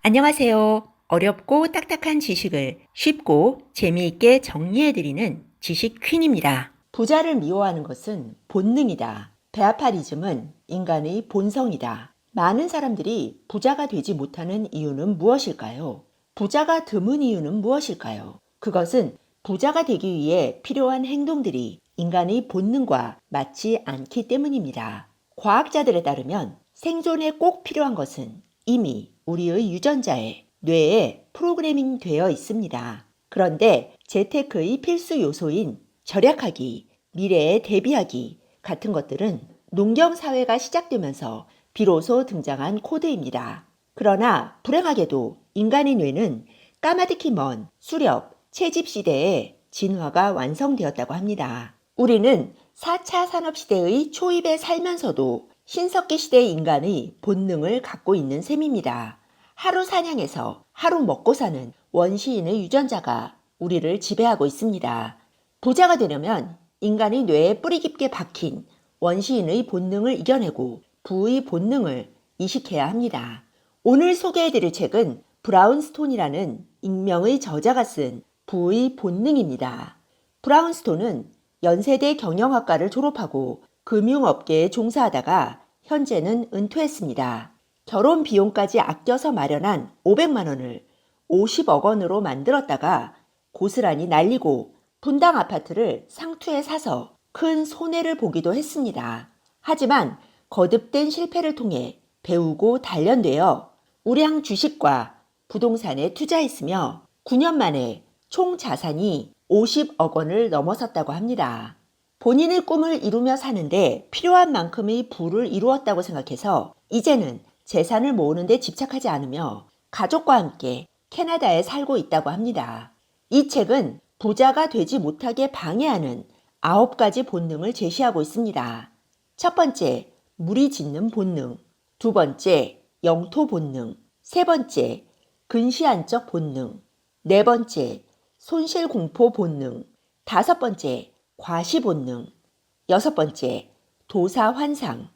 안녕하세요. 어렵고 딱딱한 지식을 쉽고 재미있게 정리해드리는 지식 퀸입니다. 부자를 미워하는 것은 본능이다. 베아파리즘은 인간의 본성이다. 많은 사람들이 부자가 되지 못하는 이유는 무엇일까요? 부자가 드문 이유는 무엇일까요? 그것은 부자가 되기 위해 필요한 행동들이 인간의 본능과 맞지 않기 때문입니다. 과학자들에 따르면 생존에 꼭 필요한 것은 이미 우리의 유전자에 뇌에 프로그래밍 되어 있습니다. 그런데 재테크의 필수 요소인 절약하기, 미래에 대비하기 같은 것들은 농경 사회가 시작되면서 비로소 등장한 코드입니다. 그러나 불행하게도 인간의 뇌는 까마득히 먼 수렵, 채집 시대에 진화가 완성되었다고 합니다. 우리는 4차 산업시대의 초입에 살면서도 신석기 시대의 인간의 본능을 갖고 있는 셈입니다. 하루 사냥해서 하루 먹고 사는 원시인의 유전자가 우리를 지배하고 있습니다. 부자가 되려면 인간의 뇌에 뿌리 깊게 박힌 원시인의 본능을 이겨내고 부의 본능을 이식해야 합니다. 오늘 소개해드릴 책은 브라운스톤이라는 익명의 저자가 쓴 부의 본능입니다. 브라운스톤은 연세대 경영학과를 졸업하고 금융업계에 종사하다가 현재는 은퇴했습니다. 결혼 비용까지 아껴서 마련한 500만 원을 50억 원으로 만들었다가 고스란히 날리고 분당 아파트를 상투에 사서 큰 손해를 보기도 했습니다. 하지만 거듭된 실패를 통해 배우고 단련되어 우량 주식과 부동산에 투자했으며 9년 만에 총 자산이 50억 원을 넘어섰다고 합니다. 본인의 꿈을 이루며 사는데 필요한 만큼의 부를 이루었다고 생각해서 이제는 재산을 모으는 데 집착하지 않으며 가족과 함께 캐나다에 살고 있다고 합니다. 이 책은 부자가 되지 못하게 방해하는 9가지 본능을 제시하고 있습니다. 첫 번째, 무리 짓는 본능. 두 번째, 영토 본능. 세 번째, 근시안적 본능. 네 번째, 손실공포 본능. 다섯 번째, 과시 본능. 여섯 번째, 도사 환상.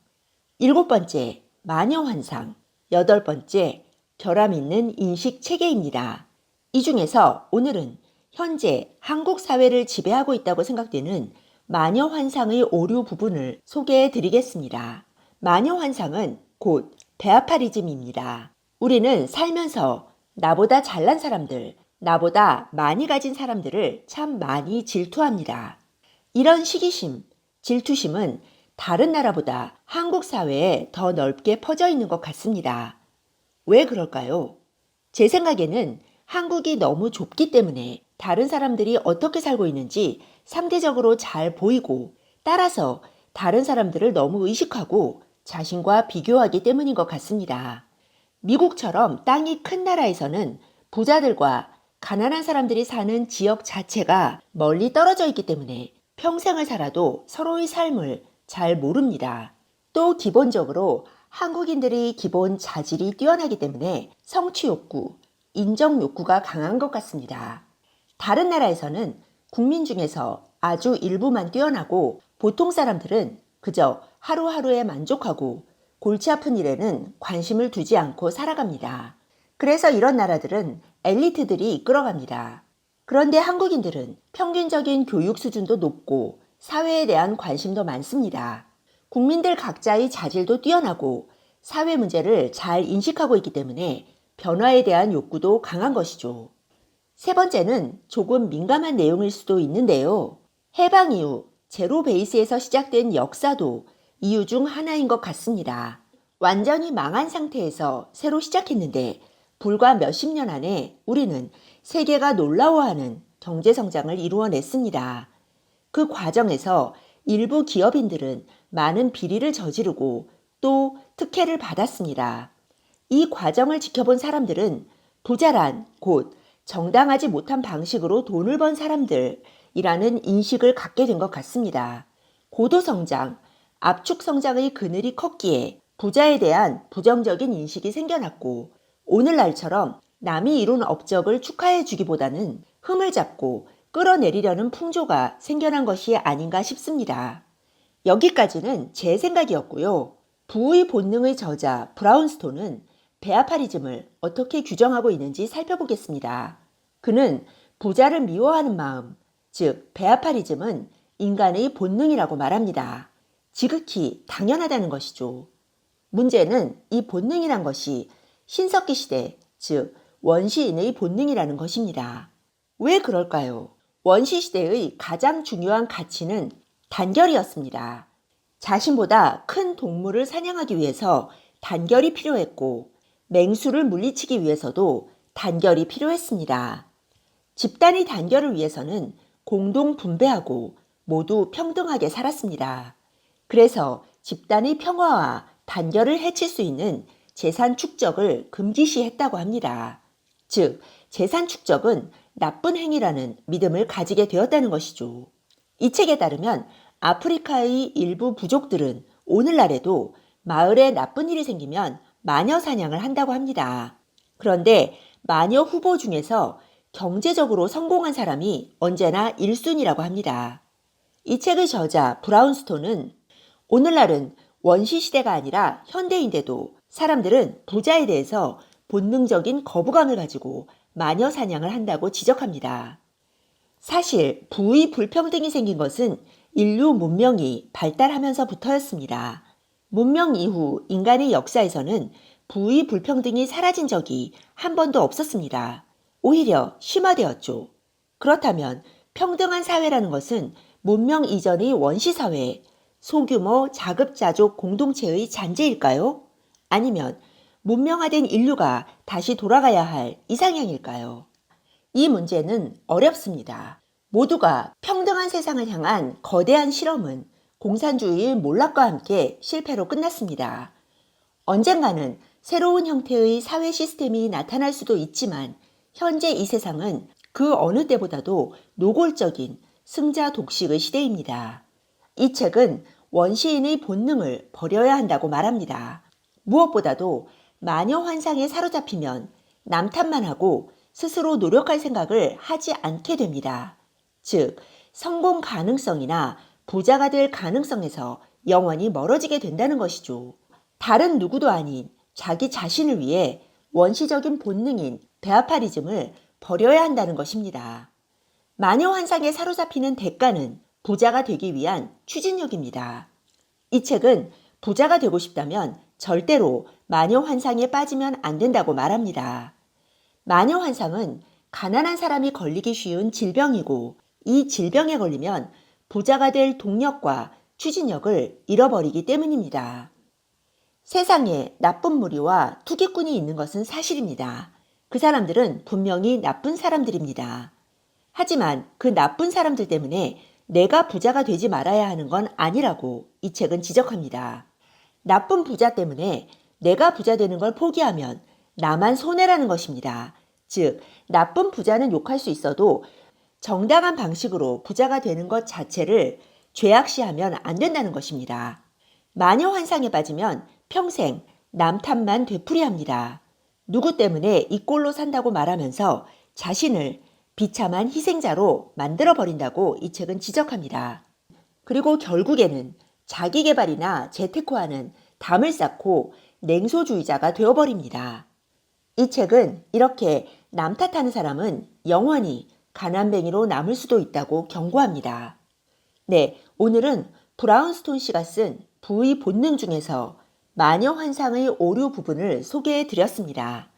일곱 번째, 마녀 환상. 여덟 번째, 결함 있는 인식 체계입니다. 이 중에서 오늘은 현재 한국 사회를 지배하고 있다고 생각되는 마녀 환상의 오류 부분을 소개해 드리겠습니다. 마녀 환상은 곧 베아파리즘입니다. 우리는 살면서 나보다 잘난 사람들, 나보다 많이 가진 사람들을 참 많이 질투합니다. 이런 시기심, 질투심은 다른 나라보다 한국 사회에 더 넓게 퍼져 있는 것 같습니다. 왜 그럴까요? 제 생각에는 한국이 너무 좁기 때문에 다른 사람들이 어떻게 살고 있는지 상대적으로 잘 보이고 따라서 다른 사람들을 너무 의식하고 자신과 비교하기 때문인 것 같습니다. 미국처럼 땅이 큰 나라에서는 부자들과 가난한 사람들이 사는 지역 자체가 멀리 떨어져 있기 때문에 평생을 살아도 서로의 삶을 잘 모릅니다. 또 기본적으로 한국인들이 기본 자질이 뛰어나기 때문에 성취 욕구, 인정 욕구가 강한 것 같습니다. 다른 나라에서는 국민 중에서 아주 일부만 뛰어나고 보통 사람들은 그저 하루하루에 만족하고 골치 아픈 일에는 관심을 두지 않고 살아갑니다. 그래서 이런 나라들은 엘리트들이 이끌어갑니다. 그런데 한국인들은 평균적인 교육 수준도 높고 사회에 대한 관심도 많습니다. 국민들 각자의 자질도 뛰어나고 사회 문제를 잘 인식하고 있기 때문에 변화에 대한 욕구도 강한 것이죠. 세 번째는 조금 민감한 내용일 수도 있는데요. 해방 이후 제로 베이스에서 시작된 역사도 이유 중 하나인 것 같습니다. 완전히 망한 상태에서 새로 시작했는데 불과 몇십 년 안에 우리는 세계가 놀라워하는 경제성장을 이루어냈습니다. 그 과정에서 일부 기업인들은 많은 비리를 저지르고 또 특혜를 받았습니다. 이 과정을 지켜본 사람들은 부자란 곧 정당하지 못한 방식으로 돈을 번 사람들이라는 인식을 갖게 된 것 같습니다. 고도성장, 압축성장의 그늘이 컸기에 부자에 대한 부정적인 인식이 생겨났고 오늘날처럼 남이 이룬 업적을 축하해 주기보다는 흠을 잡고 끌어내리려는 풍조가 생겨난 것이 아닌가 싶습니다. 여기까지는 제 생각이었고요. 부의 본능의 저자 브라운스톤은 베아파리즘을 어떻게 규정하고 있는지 살펴보겠습니다. 그는 부자를 미워하는 마음, 즉 베아파리즘은 인간의 본능이라고 말합니다. 지극히 당연하다는 것이죠. 문제는 이 본능이란 것이 신석기 시대, 즉 원시인의 본능이라는 것입니다. 왜 그럴까요? 원시시대의 가장 중요한 가치는 단결이었습니다. 자신보다 큰 동물을 사냥하기 위해서 단결이 필요했고, 맹수를 물리치기 위해서도 단결이 필요했습니다. 집단의 단결을 위해서는 공동 분배하고 모두 평등하게 살았습니다. 그래서 집단의 평화와 단결을 해칠 수 있는 재산 축적을 금기시했다고 합니다. 즉, 재산 축적은 나쁜 행위라는 믿음을 가지게 되었다는 것이죠. 이 책에 따르면 아프리카의 일부 부족들은 오늘날에도 마을에 나쁜 일이 생기면 마녀 사냥을 한다고 합니다. 그런데 마녀 후보 중에서 경제적으로 성공한 사람이 언제나 1순위라고 합니다. 이 책의 저자 브라운스톤은 오늘날은 원시시대가 아니라 현대인데도 사람들은 부자에 대해서 본능적인 거부감을 가지고 마녀 사냥을 한다고 지적합니다. 사실 부의 불평등이 생긴 것은 인류 문명이 발달하면서부터였습니다. 문명 이후 인간의 역사에서는 부의 불평등이 사라진 적이 한 번도 없었습니다. 오히려 심화되었죠. 그렇다면 평등한 사회라는 것은 문명 이전의 원시사회, 소규모 자급자족 공동체의 잔재일까요? 아니면 문명화된 인류가 다시 돌아가야 할 이상향일까요? 이 문제는 어렵습니다. 모두가 평등한 세상을 향한 거대한 실험은 공산주의의 몰락과 함께 실패로 끝났습니다. 언젠가는 새로운 형태의 사회 시스템이 나타날 수도 있지만 현재 이 세상은 그 어느 때보다도 노골적인 승자 독식의 시대입니다. 이 책은 원시인의 본능을 버려야 한다고 말합니다. 무엇보다도 마녀 환상에 사로잡히면 남 탓만 하고 스스로 노력할 생각을 하지 않게 됩니다. 즉, 성공 가능성이나 부자가 될 가능성에서 영원히 멀어지게 된다는 것이죠. 다른 누구도 아닌 자기 자신을 위해 원시적인 본능인 베아파리즘을 버려야 한다는 것입니다. 마녀 환상에 사로잡히는 대가는 부자가 되기 위한 추진력입니다. 이 책은 부자가 되고 싶다면 절대로 마녀 환상에 빠지면 안 된다고 말합니다. 마녀 환상은 가난한 사람이 걸리기 쉬운 질병이고 이 질병에 걸리면 부자가 될 동력과 추진력을 잃어버리기 때문입니다. 세상에 나쁜 무리와 투기꾼이 있는 것은 사실입니다. 그 사람들은 분명히 나쁜 사람들입니다. 하지만 그 나쁜 사람들 때문에 내가 부자가 되지 말아야 하는 건 아니라고 이 책은 지적합니다. 나쁜 부자 때문에 내가 부자 되는 걸 포기하면 나만 손해라는 것입니다. 즉, 나쁜 부자는 욕할 수 있어도 정당한 방식으로 부자가 되는 것 자체를 죄악시하면 안 된다는 것입니다. 마녀 환상에 빠지면 평생 남 탓만 되풀이합니다. 누구 때문에 이 꼴로 산다고 말하면서 자신을 비참한 희생자로 만들어버린다고 이 책은 지적합니다. 그리고 결국에는 자기개발이나 재테크와는 담을 쌓고 냉소주의자가 되어버립니다. 이 책은 이렇게 남 탓하는 사람은 영원히 가난뱅이로 남을 수도 있다고 경고합니다. 네, 오늘은 브라운스톤 씨가 쓴 부의 본능 중에서 마녀 환상의 오류 부분을 소개해 드렸습니다.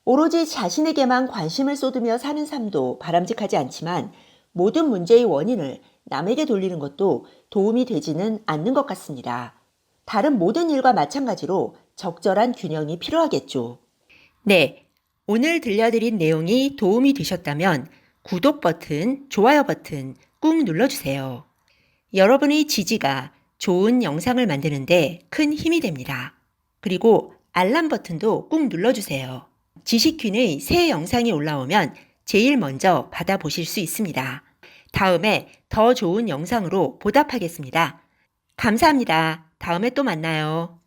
오로지 자신에게만 관심을 쏟으며 사는 삶도 바람직하지 않지만 모든 문제의 원인을 남에게 돌리는 것도 도움이 되지는 않는 것 같습니다. 다른 모든 일과 마찬가지로 적절한 균형이 필요하겠죠. 네, 오늘 들려드린 내용이 도움이 되셨다면 구독 버튼, 좋아요 버튼 꾹 눌러주세요. 여러분의 지지가 좋은 영상을 만드는데 큰 힘이 됩니다. 그리고 알람 버튼도 꾹 눌러주세요. 지식퀸의 새 영상이 올라오면 제일 먼저 받아보실 수 있습니다. 다음에 더 좋은 영상으로 보답하겠습니다. 감사합니다. 다음에 또 만나요.